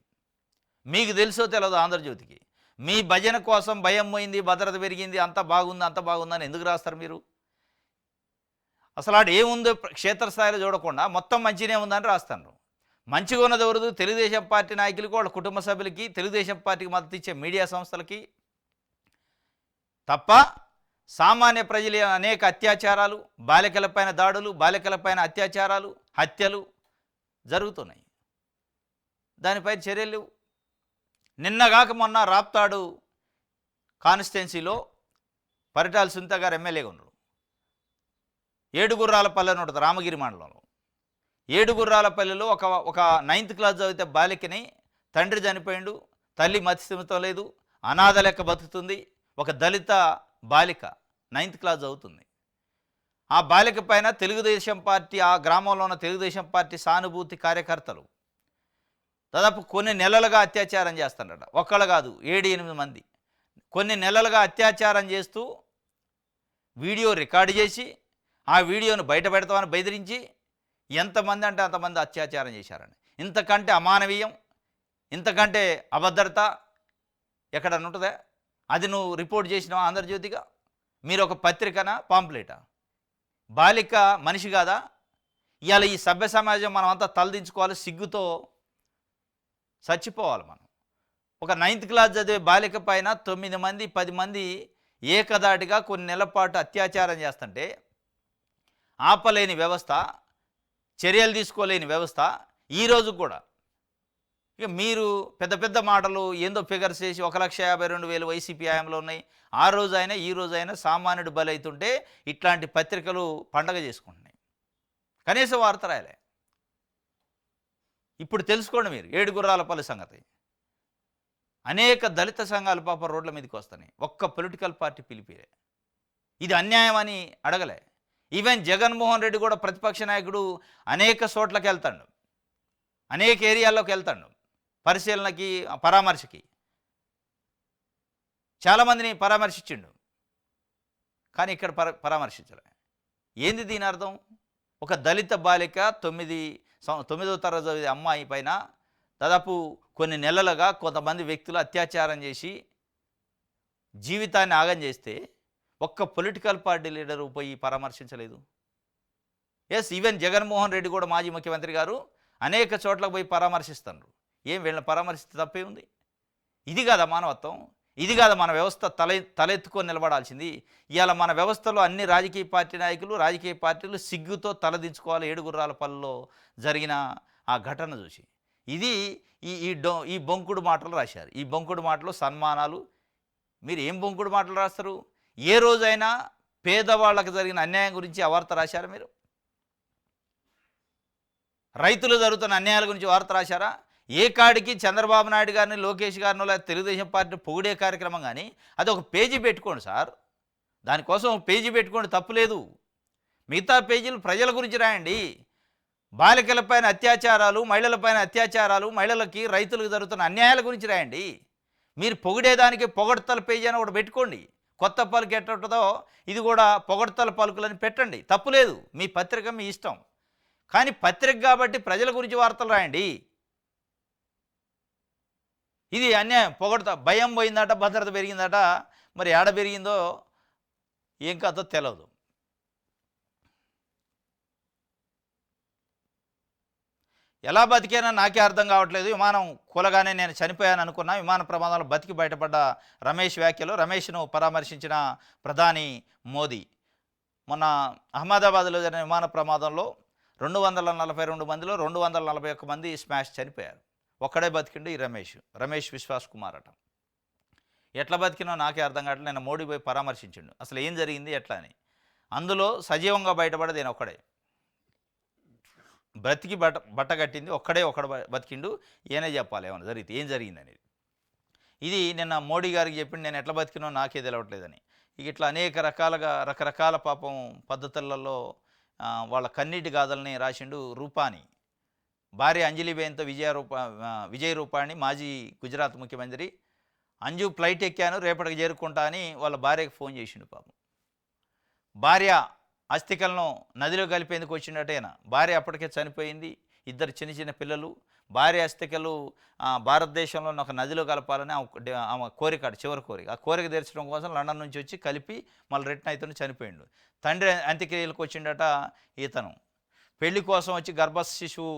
A: మీకు తెలుసో తెలియదు ఆంధ్రజ్యోతికి. మీ భజన కోసం భయం పోయింది, భద్రత పెరిగింది, అంత బాగుందని ఎందుకు రాస్తారు మీరు? అసలు ఆడు ఏముందో క్షేత్రస్థాయిలో చూడకుండా మొత్తం మంచిగానే ఉందని రాస్తాను. మంచిగా ఉన్నది ఎవరు? తెలుగుదేశం పార్టీ నాయకులకి, వాళ్ళ కుటుంబ సభ్యులకి, తెలుగుదేశం పార్టీకి మద్దతు ఇచ్చే మీడియా సంస్థలకి తప్ప సామాన్య ప్రజల అనేక అత్యాచారాలు, బాలికలపైన దాడులు, బాలికలపైన అత్యాచారాలు, హత్యలు జరుగుతున్నాయి. దానిపై చర్యలు లేవు. నిన్నగాక మొన్న రాప్తాడు కాన్స్టిట్యున్సీలో పరిటాల సునీత గారు ఎమ్మెల్యేగా ఉన్నారు. ఏడుగుర్రాలపల్లి అని ఉంటుంది రామగిరి మండలంలో. ఏడుగుర్రాలపల్లిలో ఒక 9th క్లాస్ చదివితే బాలికని తండ్రి చనిపోయిండు, తల్లి మతిస్థిమితం లేదు, అనాథ లెక్క బతుకుతుంది. ఒక దళిత బాలిక 9th క్లాస్ చదువుతుంది. ఆ బాలిక పైన తెలుగుదేశం పార్టీ, ఆ గ్రామంలో ఉన్న తెలుగుదేశం పార్టీ సానుభూతి కార్యకర్తలు దాదాపు కొన్ని నెలలుగా అత్యాచారం చేస్తారట. ఒక్కళ్ళు కాదు, 7-8 మంది కొన్ని నెలలుగా అత్యాచారం చేస్తూ వీడియో రికార్డు చేసి ఆ వీడియోను బయట పెడతామని బెదిరించి ఎంతమంది అంటే అంతమంది అత్యాచారం చేశారని. ఇంతకంటే అమానవీయం, ఇంతకంటే అభద్రత ఎక్కడన్నా ఉంటుందా? అది నువ్వు రిపోర్ట్ చేసినావా ఆంధ్రజ్యోతిగా? మీరు ఒక పత్రికనా, పాంప్లెటా? బాలిక మనిషి కాదా? ఇవాళ ఈ సభ్య సమాజం మనం అంతా తలదించుకోవాలి, సిగ్గుతో చచ్చిపోవాలి మనం. ఒక 9th క్లాస్ చదివే బాలిక పైన 9 మంది 10 మంది ఏకదాటిగా కొన్ని నెలల పాటు అత్యాచారం చేస్తుంటే ఆపలేని వ్యవస్థ, చర్యలు తీసుకోలేని వ్యవస్థ ఈరోజు కూడా. ఇక మీరు పెద్ద పెద్ద మాటలు ఏందో ఫిగర్స్ చేసి 1,52,000 వైసీపీ హయాంలో ఉన్నాయి. ఆ రోజైనా ఈ రోజైనా సామాన్యుడు బలైతుంటే ఇట్లాంటి పత్రికలు పండగ చేసుకుంటున్నాయి. కనీసం వార్త రాయలే. ఇప్పుడు తెలుసుకోండి మీరు ఏడుగుర్రాలపల్లి సంగతి. అనేక దళిత సంఘాలు పాపం రోడ్ల మీదకి వస్తున్నాయి. ఒక్క పొలిటికల్ పార్టీ పిలిపిలే. ఇది అన్యాయం అని అడగలే. ఈవెన్ జగన్మోహన్ రెడ్డి కూడా ప్రతిపక్ష నాయకుడు అనేక చోట్లకి వెళ్తాడు, అనేక ఏరియాల్లోకి వెళ్తాడు పరిశీలనకి, పరామర్శకి. చాలామందిని పరామర్శించిండు, కానీ ఇక్కడ పరామర్శించలే. ఏంది దీని అర్థం? ఒక దళిత బాలిక 9వ తరగతి చదివే అమ్మాయి పైన దాదాపు కొన్ని నెలలుగా కొంతమంది వ్యక్తులు అత్యాచారం చేసి జీవితాన్ని ఆగం చేస్తే ఒక్క పొలిటికల్ పార్టీ లీడరు పోయి పరామర్శించలేదు. ఎస్, ఈవెన్ జగన్మోహన్ రెడ్డి కూడా, మాజీ ముఖ్యమంత్రి గారు, అనేక చోట్లకు పోయి పరామర్శిస్తున్నారు. ఏం వీళ్ళని పరామర్శిస్తే తప్పే ఉంది? ఇది కాదా మానవత్వం? ఇది కాదా మన వ్యవస్థ తలెత్తుకొని నిలబడాల్సింది? ఇవాళ మన వ్యవస్థలో అన్ని రాజకీయ పార్టీ నాయకులు, రాజకీయ పార్టీలు సిగ్గుతో తలదించుకోవాలి ఏడుగుర్రాలపల్లిలో జరిగిన ఆ ఘటన చూసి. ఇది ఈ బొంకుడు మాటలు రాశారు. ఈ బొంకుడు మాటలు సన్మానాలు. మీరు ఏం బొంకుడు మాటలు రాస్తారు? ఏ రోజైనా పేదవాళ్ళకు జరిగిన అన్యాయం గురించి ఆ వార్త రాశారా మీరు? రైతులు జరుగుతున్న అన్యాయాల గురించి వార్త రాశారా? ఏ కాడికి చంద్రబాబు నాయుడు గారిని, లోకేష్ గారిని, లేదా తెలుగుదేశం పార్టీని పొగిడే కార్యక్రమం కానీ అది ఒక పేజీ పెట్టుకోండి సార్. దానికోసం ఒక పేజీ పెట్టుకోండి, తప్పులేదు. మిగతా పేజీలు ప్రజల గురించి రాయండి. బాలికలపైన అత్యాచారాలు, మహిళలపైన అత్యాచారాలు, మహిళలకి, రైతులకు జరుగుతున్న అన్యాయాల గురించి రాయండి. మీరు పొగిడేదానికి పొగడ్తల పేజీ అని ఒకటి పెట్టుకోండి. కొత్త పలుకు ఎట్టుంటుందో ఇది కూడా పొగడ్తల పలుకులని పెట్టండి, తప్పులేదు. మీ పత్రిక మీ ఇష్టం. కానీ పత్రిక కాబట్టి ప్రజల గురించి వార్తలు రాయండి. ఇది అన్యాయం. పొగడతా భయం పోయిందట, భద్రత పెరిగిందట. మరి ఏడ పెరిగిందో ఏం కథో తెలియదు. ఎలా బతికానో నాకే అర్థం కావట్లేదు. విమానం కూలగానే నేను చనిపోయాను అనుకున్నా. విమాన ప్రమాదంలో బతికి బయటపడ్డ రమేష్ వ్యాఖ్యలు. రమేష్ను పరామర్శించిన ప్రధాని మోదీ. మొన్న అహ్మదాబాద్లో జరిగిన విమాన ప్రమాదంలో 242 మందిలో 241 మంది స్మాష్ చనిపోయారు. ఒక్కడే బతికిండు ఈ రమేష్ విశ్వాస్ కుమార్ అట. ఎట్లా బతికినో నాకే అర్థం కావట్లేదు. నేను మోడీ పోయి పరామర్శించిండు, అసలు ఏం జరిగింది ఎట్లా అని. అందులో సజీవంగా బయటపడేది నేను ఒక్కడే. బ్రతికి బట్ట కట్టింది ఒక్కడే బతికిండు. ఈయనే చెప్పాలి ఏమన్నా జరిగితే ఏం జరిగింది అనేది. ఇది నిన్న మోడీ గారికి చెప్పిండు, నేను ఎట్లా బతికినో నాకే తెలవట్లేదని. ఇక ఇట్లా అనేక రకరకాల పాపం పద్ధతులలో వాళ్ళ కన్నీటి గాథల్ని రాసిండు రూపాని. భార్య అంజలిబేన్తో విజయ్ రూపాని, మాజీ గుజరాత్ ముఖ్యమంత్రి. అంజు ఫ్లైట్ ఎక్కాను, రేపటికి చేరుకుంటా అని వాళ్ళ భార్యకు ఫోన్ చేసిండు పాపం. భార్య అస్థికలను నదిలో కలిపేందుకు వచ్చినట్టేనా. భార్య అప్పటికే చనిపోయింది, 2 చిన్న పిల్లలు. భార్య అస్థికలు భారతదేశంలో ఒక నదిలో కలపాలని ఆమె కోరిక, చివరి కోరిక. ఆ కోరిక తీర్చడం కోసం లండన్ నుంచి వచ్చి కలిపి మళ్ళీ రిటర్న్ అవుతున్న చనిపోయిండు. తండ్రి అంత్యక్రియలకు వచ్చిండట ఈతను. పెళ్లి కోసం వచ్చి గర్భ శిశువు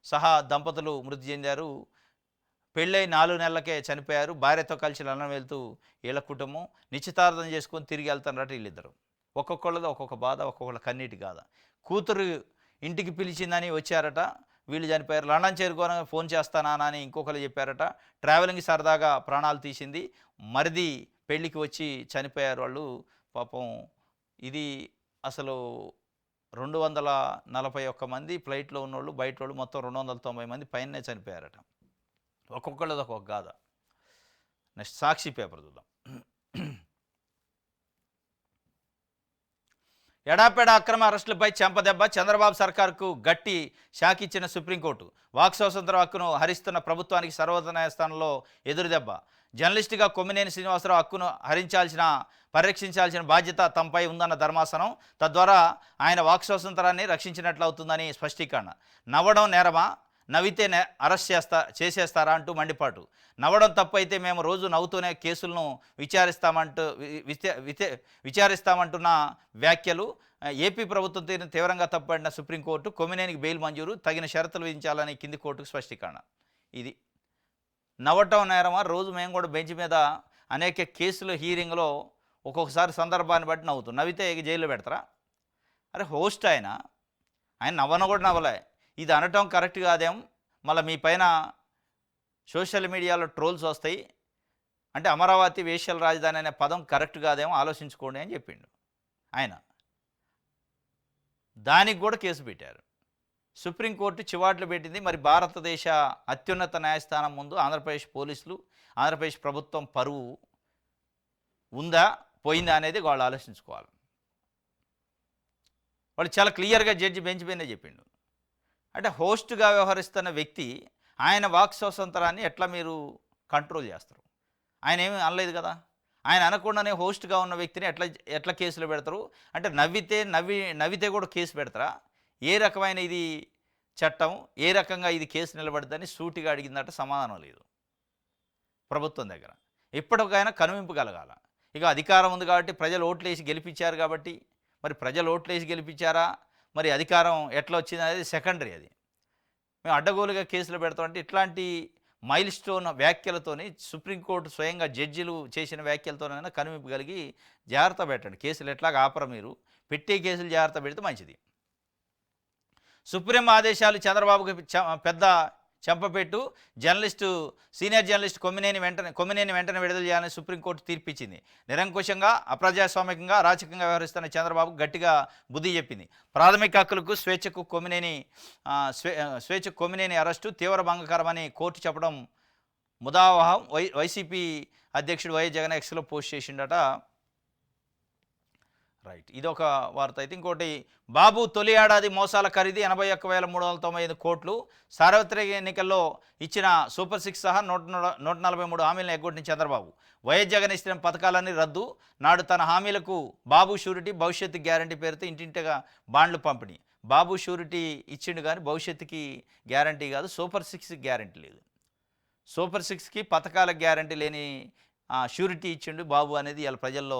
A: సహా దంపతులు మృతి చెందారు. పెళ్ళై 4 నెలలకే చనిపోయారు. భార్యతో కలిసి లండన్ వెళ్తూ వీళ్ళ కుటుంబం నిశ్చితార్థం చేసుకొని తిరిగి వెళ్తారట వీళ్ళిద్దరు. ఒక్కొక్కళ్ళది ఒక్కొక్క బాధ, ఒక్కొక్కళ్ళ కన్నీటి గాథ. కూతురు ఇంటికి పిలిచిందని వచ్చారట, వీళ్ళు చనిపోయారు. లండన్ చేరుకోనగా ఫోన్ చేస్తానా అని ఇంకొకరు చెప్పారట. ట్రావెలింగ్ సరదాగా ప్రాణాలు తీసింది. మరిది పెళ్ళికి వచ్చి చనిపోయారు వాళ్ళు పాపం. ఇది అసలు 241 మంది ఫ్లైట్లో ఉన్నోళ్ళు, బయట వాళ్ళు మొత్తం 290 మంది పైనే చనిపోయారట. ఒక్కొక్కళ్ళది ఒక్కొక్క గాథ. నెక్స్ట్ సాక్షి పేపర్ చూద్దాం. ఎడాపెడా అక్రమ అరెస్టులపై చెంపదెబ్బ, చంద్రబాబు సర్కార్కు గట్టి షాక్ ఇచ్చిన సుప్రీంకోర్టు. వాక్ స్వాతంత్ర హక్కును హరిస్తున్న ప్రభుత్వానికి సర్వోన్నత న్యాయస్థానంలో ఎదురుదెబ్బ. జర్నలిస్టుగా కొమ్మినేని శ్రీనివాసరావు హక్కును పరిరక్షించాల్సిన బాధ్యత తమపై ఉందన్న ధర్మాసనం. తద్వారా ఆయన వాక్ స్వాతంత్రాన్ని రక్షించినట్లు అవుతుందని స్పష్టీకరణ. నవ్వడం నేరమా, నవ్వితే అరెస్ట్ చేసేస్తారా అంటూ మండిపాటు. నవ్వడం తప్పు అయితే మేము రోజు నవ్వుతూనే కేసులను విచారిస్తామంటున్న వ్యాఖ్యలు. ఏపీ ప్రభుత్వం తీరును తీవ్రంగా తప్పుపడిన సుప్రీంకోర్టు. కొమ్మినేనికి బెయిల్ మంజూరు, తగిన షరతులు విధించాలని కింది కోర్టుకు స్పష్టీకరణ. ఇది నవ్వటం నేరమా. రోజు మేము కూడా బెంచ్ మీద అనేక కేసులు హీరింగ్లో ఒక్కొక్కసారి సందర్భాన్ని బట్టి నవ్వితే జైల్లో పెడతారా? అరే హోస్ట్ ఆయన నవ్వను కూడా నవ్వలే. ఇది అనటం కరెక్ట్ కాదేం, మళ్ళీ మీ పైన సోషల్ మీడియాలో ట్రోల్స్ వస్తాయి అంటే అమరావతి వేశ్యల రాజధాని అనే పదం కరెక్ట్ కాదేమో ఆలోచించుకోండి అని చెప్పిండు ఆయన. దానికి కూడా కేసు పెట్టారు. సుప్రీంకోర్టు చివాట్లు పెట్టింది. మరి భారతదేశ అత్యున్నత న్యాయస్థానం ముందు ఆంధ్రప్రదేశ్ పోలీసులు, ఆంధ్రప్రదేశ్ ప్రభుత్వం పరువు ఉందా, పోయిందా అనేది వాళ్ళు ఆలోచించుకోవాలి. వాళ్ళు చాలా క్లియర్‌గా జడ్జి బెంచ్ పైనే చెప్పిండు. అంటే హోస్ట్‌గా వ్యవహరిస్తున్న వ్యక్తి ఆయన వాక్ స్వాతంత్రాన్ని ఎట్లా మీరు కంట్రోల్ చేస్తారు? ఆయన ఏమి అనలేదు కదా! ఆయన అనకుండానే హోస్ట్‌గా ఉన్న వ్యక్తిని ఎట్లా ఎట్లా కేసులో పెడతారు? అంటే నవ్వితే కూడా కేసు పెడతారా? ఏ రకమైన ఇది చట్టం? ఏ రకంగా ఇది కేసు నిలబడదని సూటిగా అడిగిందట, సమాధానం లేదు ప్రభుత్వం దగ్గర. ఇప్పటికైనా కనువింపు కలగాల. ఇక అధికారం ఉంది కాబట్టి ప్రజలు ఓట్లేసి గెలిపించారు కాబట్టి, మరి ప్రజలు ఓట్లేసి గెలిపించారా? మరి అధికారం ఎట్లా వచ్చిందనేది సెకండరీ అది. మేము అడ్డగోలుగా కేసులు పెడతామంటే ఇట్లాంటి మైల్ స్టోన్ వ్యాఖ్యలతోని సుప్రీంకోర్టు స్వయంగా జడ్జిలు చేసిన వ్యాఖ్యలతోనైనా కనువింపు కలిగి జాగ్రత్త పెట్టండి. కేసులు ఎట్లాగా ఆపరు మీరు. పెట్టే కేసులు జాగ్రత్త పెడితే మంచిది. సుప్రీం ఆదేశాలు చంద్రబాబుకి పెద్ద చెంపపెట్టు. సీనియర్ జర్నలిస్టు కొమ్మినేని వెంటనే విడుదల చేయాలని సుప్రీంకోర్టు తీర్పిచ్చింది. నిరంకుశంగా, అప్రజాస్వామికంగా, అరాచకంగా వ్యవహరిస్తున్న చంద్రబాబు గట్టిగా బుద్ధి చెప్పింది. ప్రాథమిక హక్కులకు స్వేచ్ఛకు కొమ్మినేని అరెస్టు తీవ్ర భంగకరమని కోర్టు చెప్పడం ముదావహం. వైసీపీ అధ్యక్షుడు వైఎస్ జగన్ ఎక్స్లో పోస్ట్ చేసిండట. రైట్, ఇదొక వార్త. అయితే ఇంకోటి, బాబు తొలి ఏడాది మోసాల ఖరీదు 81,395 కోట్లు. సార్వత్రిక ఎన్నికల్లో ఇచ్చిన సూపర్ 6 సహా 143 హామీలను ఎగ్గొట్టిన చంద్రబాబు. వైఎస్ జగన్ ఇచ్చిన పథకాలన్నీ రద్దు. నాడు తన హామీలకు బాబు షూరిటీ, భవిష్యత్తు గ్యారంటీ పేరుతో ఇంటింటిగా బాండ్లు పంపిణీ. బాబు షూరిటీ ఇచ్చిండు కానీ భవిష్యత్తుకి గ్యారంటీ కాదు, సూపర్ 6కి గ్యారంటీ లేదు. సూపర్ 6కి పథకాల గ్యారంటీ లేని షూరిటీ ఇచ్చిండు బాబు అనేది ఇలా ప్రజల్లో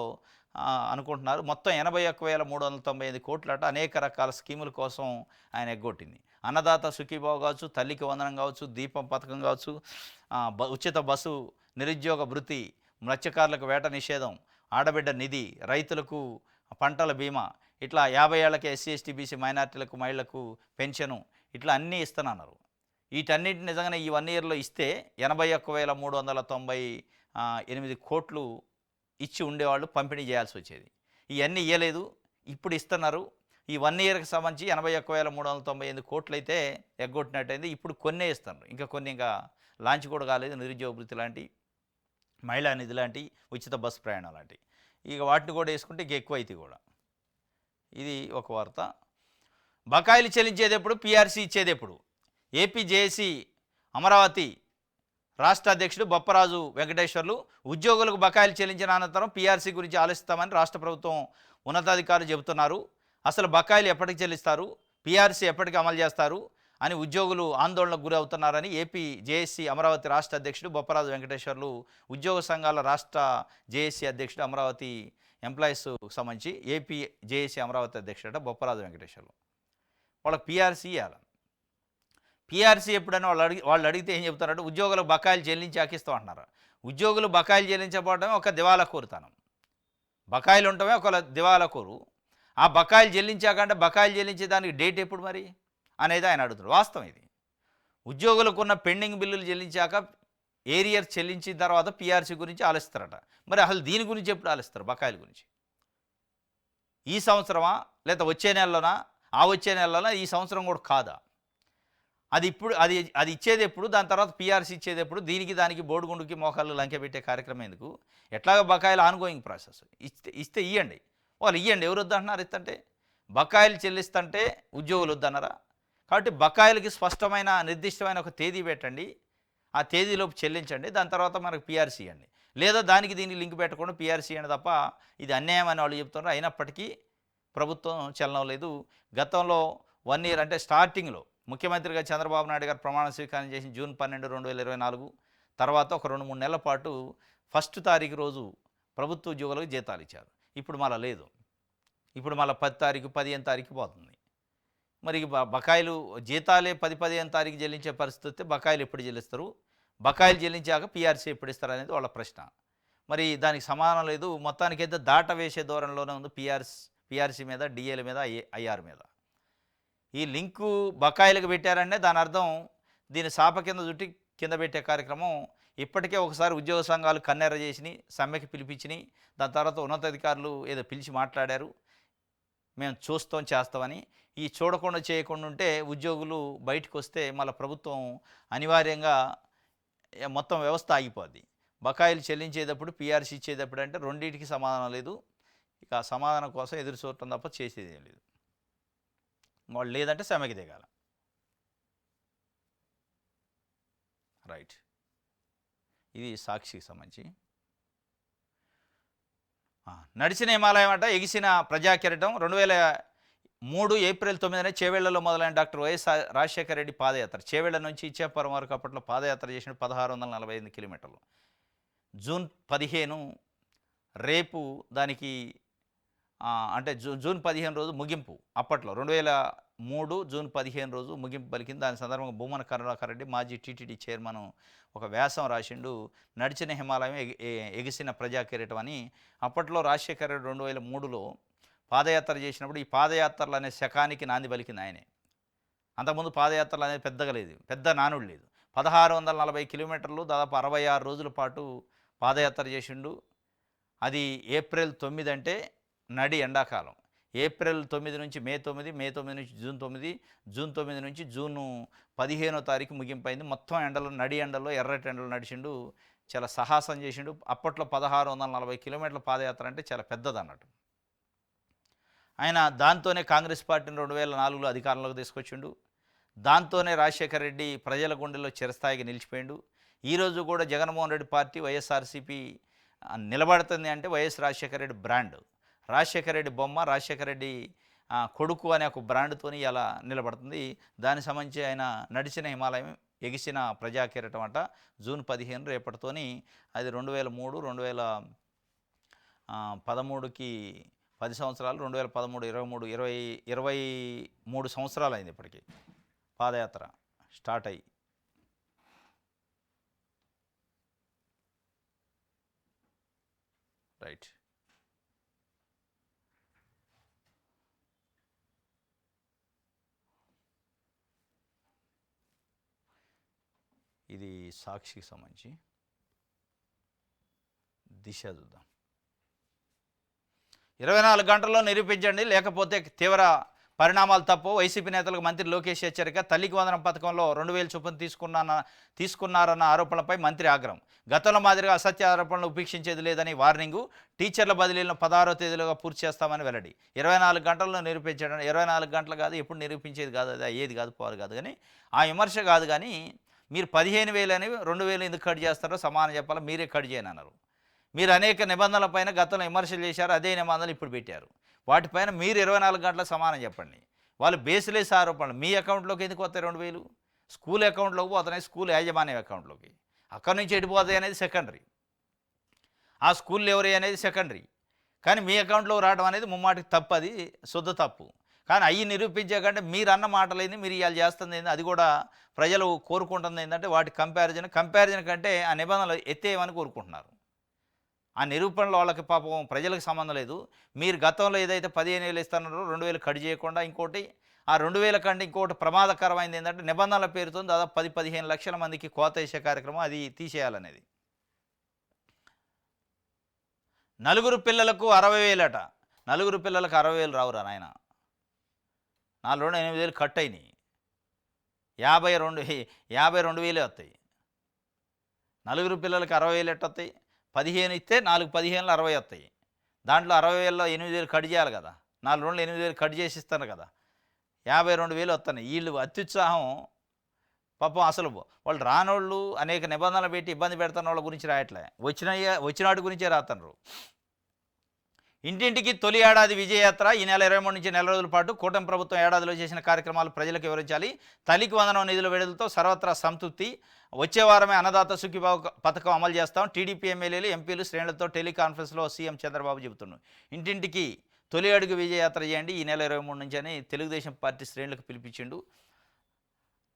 A: అనుకుంటున్నారు. మొత్తం 81,395 కోట్లట. అనేక రకాల స్కీముల కోసం ఆయన ఎగ్గొట్టింది. అన్నదాత సుఖీభావ కావచ్చు, తల్లికి వందనం కావచ్చు, దీపం పథకం కావచ్చు, ఉచిత బస్సు, నిరుద్యోగ భృతి, మత్స్యకారులకు వేట నిషేధం, ఆడబిడ్డ నిధి, రైతులకు పంటల బీమా, ఇట్లా 50 ఏళ్లకే ఎస్సీ ఎస్టీ బీసీ మైనార్టీలకు మహిళలకు పెన్షను, ఇట్లా అన్నీ ఇస్తున్నారు. వీటన్నిటిని నిజంగానే ఈ 1 ఇయర్లో ఇస్తే 81,398 కోట్లు ఇచ్చి ఉండేవాళ్ళు పంపిణీ చేయాల్సి వచ్చేది. ఇవన్నీ ఇవ్వలేదు, ఇప్పుడు ఇస్తున్నారు. ఈ 1 ఇయర్కి సంబంధించి 81,398 కోట్లు అయితే ఎగ్గొట్టినట్టయింది. ఇప్పుడు కొన్నే ఇస్తున్నారు, ఇంకా కొన్ని ఇంకా లాంచ్ కూడా కాలేదు. నిరుద్యోగ భృతి లాంటి, మహిళా నిధి లాంటి, ఉచిత బస్సు ప్రయాణం లాంటి, ఇక వాటిని కూడా వేసుకుంటే ఇంక ఎక్కువ అయితే కూడా. ఇది ఒక వార్త. బకాయిలు చెల్లించేది ఎప్పుడు, పీఆర్సీ ఇచ్చేది ఎప్పుడు? ఏపీ జేఏసీ అమరావతి రాష్ట్ర అధ్యక్షుడు బొప్పరాజు వెంకటేశ్వర్లు ఉద్యోగులకు బకాయిలు చెల్లించిన అనంతరం పీఆర్సీ గురించి ఆలోచిస్తామని రాష్ట్ర ప్రభుత్వం ఉన్నతాధికారులు చెబుతున్నారు. అసలు బకాయిలు ఎప్పటికి చెల్లిస్తారు, పీఆర్సీ ఎప్పటికి అమలు చేస్తారు అని ఉద్యోగులు ఆందోళనకు గురి అవుతున్నారని ఏపీ జేఏసీ అమరావతి రాష్ట్ర అధ్యక్షుడు బొప్పరాజు వెంకటేశ్వర్లు, ఉద్యోగ సంఘాల రాష్ట్ర జేఏసీ అధ్యక్షుడు, అమరావతి ఎంప్లాయీస్ సంబంధించి ఏపీ జేఏసీ అమరావతి అధ్యక్షుడు బొప్పరాజు వెంకటేశ్వర్లు, వాళ్ళకి పీఆర్సీ ఇవ్వాలి. పీఆర్సీ ఎప్పుడైనా వాళ్ళు అడిగితే ఏం చెప్తారంటే ఉద్యోగులకు బకాయిలు చెల్లించి ఆకిస్తాం అంటున్నారు. ఉద్యోగులు బకాయిలు చెల్లించకపోవడమే ఒక దివాలా కోరుతాను. బకాయిలు ఉండటమే ఒక దివాలా కోరు. ఆ బకాయిలు చెల్లించాకంటే బకాయిలు చెల్లించే దానికి డేట్ ఎప్పుడు మరి అనేది ఆయన అడుగుతాడు. వాస్తవం ఇది. ఉద్యోగులకున్న పెండింగ్ బిల్లులు చెల్లించాక ఏరియర్ చెల్లించిన తర్వాత పీఆర్సీ గురించి ఆలోచిస్తారట. మరి అసలు దీని గురించి ఎప్పుడు ఆలోచిస్తారు? బకాయిల గురించి ఈ సంవత్సరమా, లేదా వచ్చే నెలలోనా? వచ్చే నెలలోనా? ఈ సంవత్సరం కూడా కాదా? అది ఇప్పుడు అది ఇచ్చేది ఎప్పుడు? దాని తర్వాత పీఆర్సీ ఇచ్చేది ఎప్పుడు? దానికి బోడుగుండుకి మోకాళ్ళు లంకె పెట్టే కార్యక్రమం ఎందుకు? ఎట్లాగో బకాయిలు ఆన్గోయింగ్ ప్రాసెస్. ఇస్తే ఇవ్వండి, వాళ్ళు ఇవ్వండి. ఎవరు వద్దంటున్నారు? ఇస్తంటే బకాయిలు చెల్లిస్తుంటే ఉద్యోగులు వద్దన్నారా? కాబట్టి బకాయిలకి స్పష్టమైన నిర్దిష్టమైన ఒక తేదీ పెట్టండి, ఆ తేదీలోపు చెల్లించండి, దాని తర్వాత మనకు పీఆర్సీ ఇవ్వండి. లేదా దీనికి లింక్ పెట్టకుండా పీఆర్సీ ఇవ్వండి తప్ప ఇది అన్యాయం అని వాళ్ళు చెప్తున్నారు. అయినప్పటికీ ప్రభుత్వం చలనం లేదు. గతంలో 1 ఇయర్ అంటే స్టార్టింగ్లో ముఖ్యమంత్రిగా చంద్రబాబు నాయుడు గారు ప్రమాణ స్వీకారం చేసిన జూన్ 12, 2024 తర్వాత ఒక 2-3 నెలల పాటు 1వ తారీఖు రోజు ప్రభుత్వ ఉద్యోగులకు జీతాలు ఇచ్చారు. ఇప్పుడు మళ్ళీ లేదు. ఇప్పుడు మళ్ళీ 10 తారీఖు, 15 తారీఖు పోతుంది. మరి బకాయిలు జీతాలే 10, 15 తారీఖు చెల్లించే పరిస్థితి. బకాయిలు ఎప్పుడు చెల్లిస్తారు? బకాయిలు చెల్లించాక పీఆర్సీ ఎప్పుడు ఇస్తారు అనేది వాళ్ళ ప్రశ్న. మరి దానికి సమాధానం లేదు. మొత్తానికైతే దాట వేసే ధోరణిలోనే ఉంది పీఆర్సీ మీద, డిఏల మీద, ఐఆర్ మీద. ఈ లింకు బకాయిలకు పెట్టారంటే దాని అర్థం దీని సాప కింద పెట్టే కార్యక్రమం. ఇప్పటికే ఒకసారి ఉద్యోగ సంఘాలు కన్నెర చేసినాయి, సమ్మెకి పిలిపించినాయి. దాని తర్వాత ఉన్నతాధికారులు ఏదో పిలిచి మాట్లాడారు. మేము చూస్తాం చేస్తామని. ఈ చూడకుండా చేయకుండా ఉంటే ఉద్యోగులు బయటకు వస్తే మళ్ళీ ప్రభుత్వం అనివార్యంగా మొత్తం వ్యవస్థ ఆగిపోద్ది. బకాయిలు చెల్లించేటప్పుడు, పీఆర్సీ ఇచ్చేటప్పుడు అంటే రెండింటికి సమాధానం లేదు. ఇక ఆ సమాధానం కోసం ఎదురు చూడటం తప్ప చేసేది ఏం లేదు. వాళ్ళు లేదంటే సమ్మెకి దిగాల. రైట్. ఇది సాక్షికి సంబంధించి. నడిచిన హిమాలయం అట ఎగిసిన ప్రజాకిరీటం 2003 ఏప్రిల్ 9న చేవెళ్లలో మొదలైన డాక్టర్ వైఎస్ రాజశేఖర రెడ్డి పాదయాత్ర. చేవెళ్ల నుంచి ఇచ్చాపురం వరకు అప్పట్లో పాదయాత్ర చేసిన 1645 కిలోమీటర్లు. జూన్ 15 రేపు దానికి అంటే జూన్ 15 రోజు ముగింపు. అప్పట్లో 2003 జూన్ 15 రోజు ముగింపు పలికింది. దాని సందర్భంగా భూమన కరుణాకర్ రెడ్డి మాజీ టీటీడీ చైర్మన్ ఒక వ్యాసం రాసిండు, నడిచిన హిమాలయం ఎగిసిన ప్రజాకిరీటం అని. అప్పట్లో రాజశేఖర రెడ్డి 2003లో పాదయాత్ర చేసినప్పుడు ఈ పాదయాత్రలు అనే శకానికి నాంది పలికింది ఆయనే. అంతకుముందు పాదయాత్రలు అనేది పెద్దగా లేదు, పెద్ద నానుడు లేదు. 1640 కిలోమీటర్లు దాదాపు 66 రోజుల పాటు పాదయాత్ర చేసిండు. అది ఏప్రిల్ 9 అంటే నడి ఎండాకాలం. ఏప్రిల్ 9 నుంచి మే 9, మే 9 నుంచి జూన్ 9, జూన్ 9 నుంచి జూను 15వ తారీఖు ముగింపైంది. మొత్తం ఎండలో, నడి ఎండలో, ఎర్రటి ఎండలో నడిచిండు. చాలా సాహసం చేసిండు. అప్పట్లో 1640 కిలోమీటర్ల పాదయాత్ర అంటే చాలా పెద్దది అన్నట్టు. ఆయన దాంతోనే కాంగ్రెస్ పార్టీని 2004లో అధికారంలోకి తీసుకొచ్చిండు. దాంతోనే రాజశేఖర రెడ్డి ప్రజల గుండెల్లో చిరస్థాయిగా నిలిచిపోయిండు. ఈరోజు కూడా జగన్మోహన్ రెడ్డి పార్టీ వైఎస్ఆర్సీపీ నిలబడుతుంది అంటే వైఎస్ రాజశేఖర రెడ్డి బ్రాండ్, రాజశేఖర రెడ్డి బొమ్మ, రాజశేఖర రెడ్డి కొడుకు అనే ఒక బ్రాండ్తోని అలా నిలబడుతుంది. దానికి సంబంధించి ఆయన నడిచిన హిమాలయం ఎగిసిన ప్రజాకిరీటం అంట. జూన్ 15 రేపటితోని అది 2003, 2013కి 10 సంవత్సరాలు, 2013, 23 సంవత్సరాలు అయింది ఇప్పటికీ పాదయాత్ర స్టార్ట్ అయ్యి. రైట్. ఇది సాక్షికి సంబంధించి. దిశ చూద్దాం. 24 గంటల్లో నిరూపించండి, లేకపోతే తీవ్ర పరిణామాలు తప్పవు. వైసీపీ నేతలకు మంత్రి లోకేష్ హెచ్చరిక. తల్లికి వందనం పథకంలో 2000 చొప్పున తీసుకున్నారన్న ఆరోపణలపై మంత్రి ఆగ్రహం. గతంలో మాదిరిగా అసత్య ఆరోపణలు ఉపేక్షించేది లేదని వార్నింగు. టీచర్ల బదిలీలను 16వ తేదీలోగా పూర్తి చేస్తామని వెల్లడి. 24 గంటల్లో నిరూపించడం. 24 గంటలు కాదు, ఎప్పుడు నిరూపించేది కాదు, అది అయ్యేది కాదు, పోవాలి కాదు. కానీ ఆ విమర్శ కాదు. కానీ మీరు 15,000 అని 2,000 ఎందుకు కట్ చేస్తారో సమానం చెప్పాలి. మీరే కట్ చేయని అన్నారు. మీరు అనేక నిబంధనల పైన గతంలో విమర్శలు చేశారు, అదే నిబంధనలు ఇప్పుడు పెట్టారు. వాటిపైన మీరు 24 గంటల సమానం చెప్పండి. వాళ్ళు బేస్లెస్ ఆరోపణలు. మీ అకౌంట్లోకి ఎందుకు వస్తాయి 2,000? స్కూల్ అకౌంట్లోకి పోతున్నాయి, స్కూల్ యాజమాన్యం అకౌంట్లోకి. అక్కడి నుంచి ఎడిపోతాయి అనేది సెకండరీ. ఆ స్కూల్ ఎవరి అనేది సెకండరీ. కానీ మీ అకౌంట్లోకి రావడం అనేది ముమ్మాటికి తప్పు, అది శుద్ధ తప్పు. కానీ అవి నిరూపించే కంటే మీరు అన్న మాటలేంది, మీరు ఇవాళ చేస్తుంది ఏంది, అది కూడా ప్రజలు కోరుకుంటుంది ఏంటంటే వాటి కంపారిజన్ కంటే ఆ నిబంధనలు ఎత్తేయమని కోరుకుంటున్నారు. ఆ నిరూపణలో వాళ్ళకి పాపం ప్రజలకు సంబంధం లేదు. మీరు గతంలో ఏదైతే 15,000 ఇస్తున్నారో 2,000 కట్ చేయకుండా ఇంకోటి ఆ 2,000 కంటే ఇంకోటి ప్రమాదకరమైంది ఏంటంటే నిబంధనల పేరుతో దాదాపు 10-15 లక్షల మందికి కోత వేసే కార్యక్రమం, అది తీసేయాలనేది. 4 పిల్లలకు 60,000 అట. 4 పిల్లలకు 60,000 రావురా నాయన. 8,000 కట్ అయినాయి. 52,000 వస్తాయి. 4 పిల్లలకి 60,000 ఎట్ట వస్తాయి? 15 ఇస్తే 4 15లు 60 వస్తాయి. దాంట్లో 60,000లో 8,000 కట్ చేయాలి కదా. 4 రోజులు 8,000 కట్ చేసి ఇస్తారు కదా. 52,000 వస్తున్నాయి. వీళ్ళు అత్యుత్సాహం పాపం. అసలు వాళ్ళు రానోళ్ళు అనేక నిబంధనలు పెట్టి ఇబ్బంది పెడుతున్న వాళ్ళ గురించి రాయట్లే, వచ్చినాటి గురించే రాతున్నారు. ఇంటింటికి తొలి ఏడాది విజయయాత్ర. ఈ నెల 23 నుంచి నెల రోజుల పాటు కూటమి ప్రభుత్వం ఏడాదిలో చేసిన కార్యక్రమాలు ప్రజలకు వివరించాలి. తల్లికి వందనం నిధుల విడుదలతో సర్వత్రా సంతృప్తి. వచ్చే వారమే అన్నదాత సుఖీభావ పథకం అమలు చేస్తాం. టీడీపీ ఎమ్మెల్యేలు, ఎంపీలు శ్రేణులతో టెలికాన్ఫరెన్స్లో సీఎం చంద్రబాబు చెబుతున్నారు. ఇంటింటికి తొలి అడుగు విజయయాత్ర చేయండి ఈ నెల 23 నుంచి అని తెలుగుదేశం పార్టీ శ్రేణులకు పిలిపించిండు.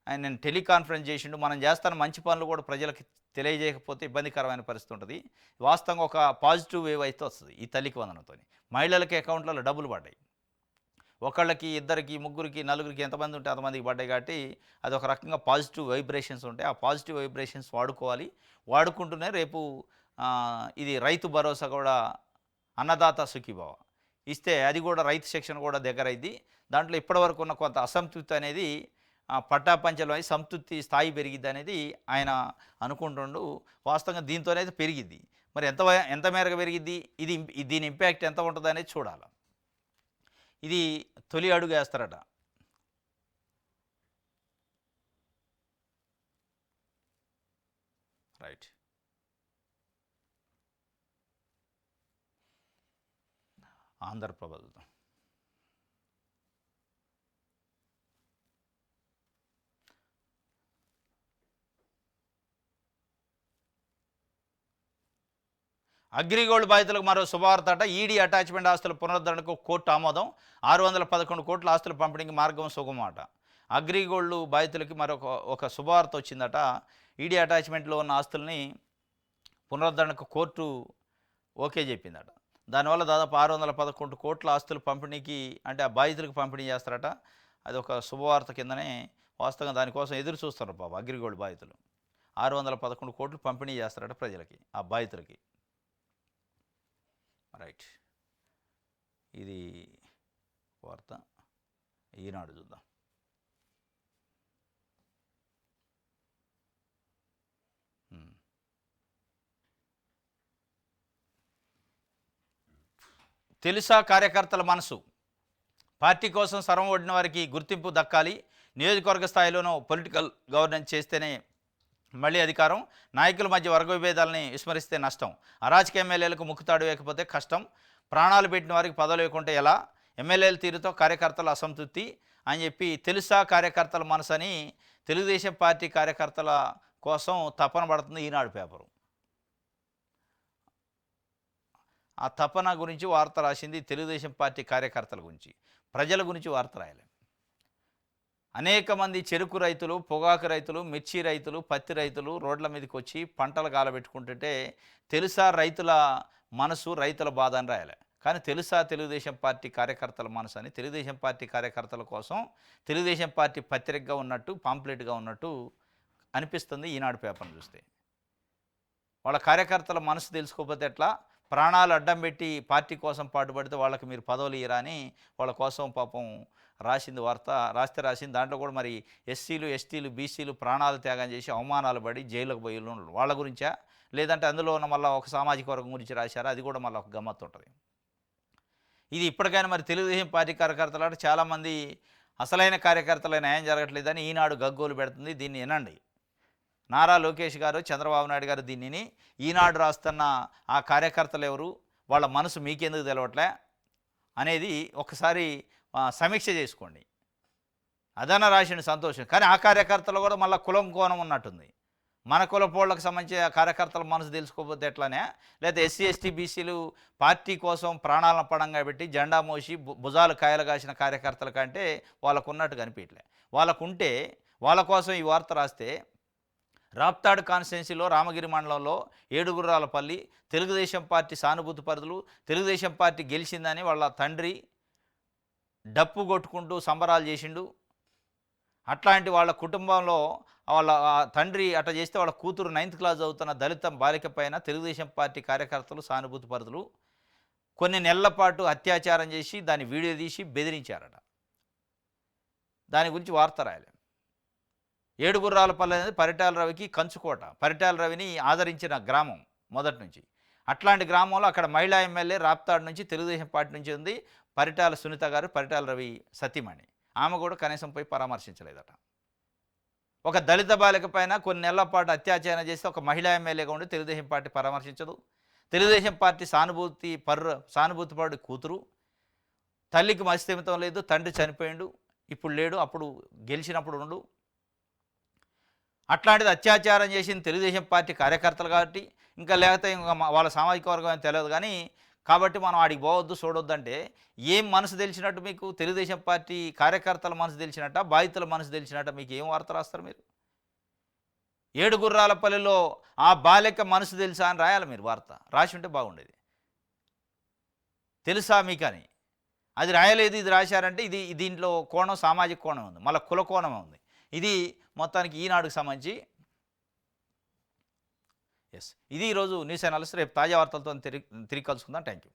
A: ఆయన నేను టెలికాన్ఫరెన్స్ చేసిండు. మనం చేస్తున్న మంచి పనులు కూడా ప్రజలకు తెలియజేయకపోతే ఇబ్బందికరమైన పరిస్థితి ఉంటుంది. వాస్తవంగా ఒక పాజిటివ్ వేవ్ అయితే వస్తుంది ఈ తల్లికి వందనంతో. మహిళలకి అకౌంట్లలో డబ్బులు పడ్డాయి. ఒకళ్ళకి, ఇద్దరికి, ముగ్గురికి, నలుగురికి ఎంతమంది ఉంటే అంతమందికి పడ్డాయి. కాబట్టి అది ఒక రకంగా పాజిటివ్ వైబ్రేషన్స్ ఉంటాయి. ఆ పాజిటివ్ వైబ్రేషన్స్ వాడుకోవాలి. వాడుకుంటూనే రేపు ఇది రైతు భరోసా కూడా, అన్నదాత సుఖీభావ ఇస్తే అది కూడా రైతు సెక్షన్ కూడా దగ్గర అయింది. దాంట్లో ఇప్పటివరకు ఉన్న కొంత అసంతృప్తి అనేది పట్టాపంచలమై సంతృప్తి స్థాయి పెరిగిద్ది అనేది ఆయన అనుకుంటుండు. వాస్తవంగా దీంతో అనేది పెరిగిద్ది. మరి ఎంత మేరకు పెరిగిద్ది, దీని ఇంపాక్ట్ ఎంత ఉంటుంది అనేది చూడాలి. ఇది తొలి అడుగు వేస్తారట. రైట్. ఆంధ్రప్రభ అగ్రిగోల్డ్ బాధితులకు మరో శుభవార్త అట. ఈడీ అటాచ్మెంట్ ఆస్తుల పునరుద్ధరణకు కోర్టు ఆమోదం. 611 కోట్ల ఆస్తుల పంపిణీకి మార్గం సుగమం అట. అగ్రిగోల్డ్ బాధితులకి ఒక శుభవార్త వచ్చిందట. ఈడీ అటాచ్మెంట్లో ఉన్న ఆస్తుల్ని పునరుద్ధరణకు కోర్టు ఓకే చెప్పిందట. దానివల్ల దాదాపు 611 కోట్ల ఆస్తుల పంపిణీకి, అంటే ఆ బాధితులకు పంపిణీ చేస్తారట. అది ఒక శుభవార్త కిందనే. వాస్తవంగా దానికోసం ఎదురు చూస్తున్నారు పాపం అగ్రిగోల్డ్ బాధితులు. 611 కోట్లు పంపిణీ చేస్తారట ప్రజలకి, ఆ బాధితులకి. రైట్. ఇది వార్త. ఈనాడు చూద్దాం. తెలుసా కార్యకర్తల మనసు. పార్టీ కోసం సర్వం ఒడిన వారికి గుర్తింపు దక్కాలి. నియోజకవర్గ స్థాయిలోనూ పొలిటికల్ గవర్నెన్స్ చేస్తేనే మళ్ళీ అధికారం. నాయకుల మధ్య వర్గ విభేదాలని విస్మరిస్తే నష్టం. అరాచక ఎమ్మెల్యేలకు ముక్కుతాడు వేయకపోతే కష్టం. ప్రాణాలు పెట్టిన వారికి పదవులు లేకుంటే ఎలా. ఎమ్మెల్యేల తీరుతో కార్యకర్తల అసంతృప్తి అని చెప్పి తెలుసా కార్యకర్తల మనసు అని తెలుగుదేశం పార్టీ కార్యకర్తల కోసం తపన పడుతుంది ఈనాడు పేపరు. ఆ తపన గురించి వార్త రాసింది తెలుగుదేశం పార్టీ కార్యకర్తల గురించి. ప్రజల గురించి వార్త రాయలేదు. అనేక మంది చెరుకు రైతులు, పొగాకు రైతులు, మిర్చి రైతులు, పత్తి రైతులు రోడ్ల మీదకి వచ్చి పంటలు కాలబెట్టుకుంటుంటే తెలుసా రైతుల మనసు, రైతుల బాధ అని రాయాలి. కానీ తెలుసా తెలుగుదేశం పార్టీ కార్యకర్తల మనసు అని తెలుగుదేశం పార్టీ కార్యకర్తల కోసం తెలుగుదేశం పార్టీ పత్రికగా ఉన్నట్టు, పాంప్లెట్గా ఉన్నట్టు అనిపిస్తుంది ఈనాడు పేపర్ని చూస్తే. వాళ్ళ కార్యకర్తల మనసు తెలుసుకోకపోతే ఎట్లా. ప్రాణాలు అడ్డం పెట్టి పార్టీ కోసం పాటుపడితే వాళ్ళకి మీరు పదవులు ఇయ్యరా అని వాళ్ళ కోసం పాపం రాసింది వార్త. రాసింది. దాంట్లో కూడా మరి ఎస్సీలు, ఎస్టీలు, బీసీలు ప్రాణాలు త్యాగం చేసి అవమానాలు పడి జైలుకు పోయి వాళ్ళ గురించా, లేదంటే అందులో ఉన్న మళ్ళీ ఒక సామాజిక వర్గం గురించి రాశారా, అది కూడా మళ్ళీ ఒక గమ్మత్తు ఉంటుంది. ఇది ఇప్పటికైనా మరి తెలుగుదేశం పార్టీ కార్యకర్తలు అంటే చాలామంది అసలైన కార్యకర్తల న్యాయం జరగట్లేదని ఈనాడు గగ్గోలు పెడుతుంది. దీన్ని వినండి. నారా లోకేష్ గారు, చంద్రబాబు నాయుడు గారు దీనిని ఈనాడు రాస్తున్న ఆ కార్యకర్తలు ఎవరు, వాళ్ళ మనసు మీకెందుకు తెలవట్లే అనేది ఒకసారి సమీక్ష చేసుకోండి. అదన రాసిన సంతోషం. కానీ ఆ కార్యకర్తలు కూడా మళ్ళీ కులం కోణం ఉన్నట్టుంది. మన కులపోళ్ళకు సంబంధించిన కార్యకర్తల మనసు తెలుసుకోకపోతే ఎట్లానే, లేదా ఎస్సీ, ఎస్టీ, బీసీలు పార్టీ కోసం ప్రాణాలను పడంగా పెట్టి జెండా మోసి భుజాలు కాయలు కాసిన కార్యకర్తల కంటే వాళ్ళకు ఉన్నట్టు కనిపించలే. వాళ్ళకుంటే వాళ్ళ కోసం ఈ వార్త రాస్తే రాప్తాడు కాన్స్టిట్యున్సీలో రామగిరి మండలంలో ఏడుగుర్రాలపల్లి తెలుగుదేశం పార్టీ సానుభూతి పరుదులు, తెలుగుదేశం పార్టీ గెలిచిందని వాళ్ళ తండ్రి డప్పు కొట్టుకుంటూ సంబరాలు చేసిండు. అట్లాంటి వాళ్ళ కుటుంబంలో వాళ్ళ తండ్రి అట్లా చేస్తే వాళ్ళ కూతురు 9th క్లాస్ చదువుతున్న దళిత బాలిక పైన తెలుగుదేశం పార్టీ కార్యకర్తలు సానుభూతి పరుదులు కొన్ని నెలల పాటు అత్యాచారం చేసి దాన్ని వీడియో తీసి బెదిరించారట. దాని గురించి వార్త రాయాలి. ఏడుగుర్రాలపల్లి అనేది పరిటాల రవికి కంచుకోట. పరిటాల రవిని ఆదరించిన గ్రామం మొదటి నుంచి. అట్లాంటి గ్రామంలో అక్కడ మహిళా ఎమ్మెల్యే రాప్తాడు నుంచి తెలుగుదేశం పార్టీ నుంచి ఉంది పరిటాల సునీత గారు, పరిటాల రవి సతీమణి. ఆమె కూడా కనీసం పోయి పరామర్శించలేదట. ఒక దళిత బాలిక పైన కొన్ని నెలల పాటు అత్యాచారం చేస్తే ఒక మహిళా ఎమ్మెల్యేగా ఉండి తెలుగుదేశం పార్టీ పరామర్శించదు. తెలుగుదేశం పార్టీ సానుభూతిపరుడు కూతురు. తల్లికి మత్స్యమితం లేదు, తండ్రి చనిపోయిండు, ఇప్పుడు లేడు, అప్పుడు గెలిచినప్పుడు ఉండు. అట్లాంటిది అత్యాచారం చేసింది తెలుగుదేశం పార్టీ కార్యకర్తలు కాబట్టి, ఇంకా లేకపోతే ఇంకా వాళ్ళ సామాజిక వర్గం అని తెలియదు. కానీ కాబట్టి మనం ఆడికి పోవద్దు, చూడొద్దు అంటే ఏం మనసు తెలిసినట్టు మీకు? తెలుగుదేశం పార్టీ కార్యకర్తల మనసు తెలిసినట్ట, బాధితుల మనసు తెలిసినట్ట? మీకు ఏం వార్త రాస్తారు మీరు? ఏడుగుర్రాలపల్లిలో ఆ బాలిక మనసు తెలుసా అని రాయాలి మీరు వార్త. రాసి ఉంటే బాగుండేది. తెలుసా మీకని అది రాయలేదు. ఇది రాశారంటే దీంట్లో కోణం సామాజిక కోణం ఉంది, మళ్ళీ కుల కోణం ఉంది. ఇది మొత్తానికి ఈనాడుకు సంబంధించి. ఇది ఈరోజు న్యూస్ అనాలిసిస్. రేపు తాజా వార్తలతో తిరిగి కలుసుకుందాం. Thank you.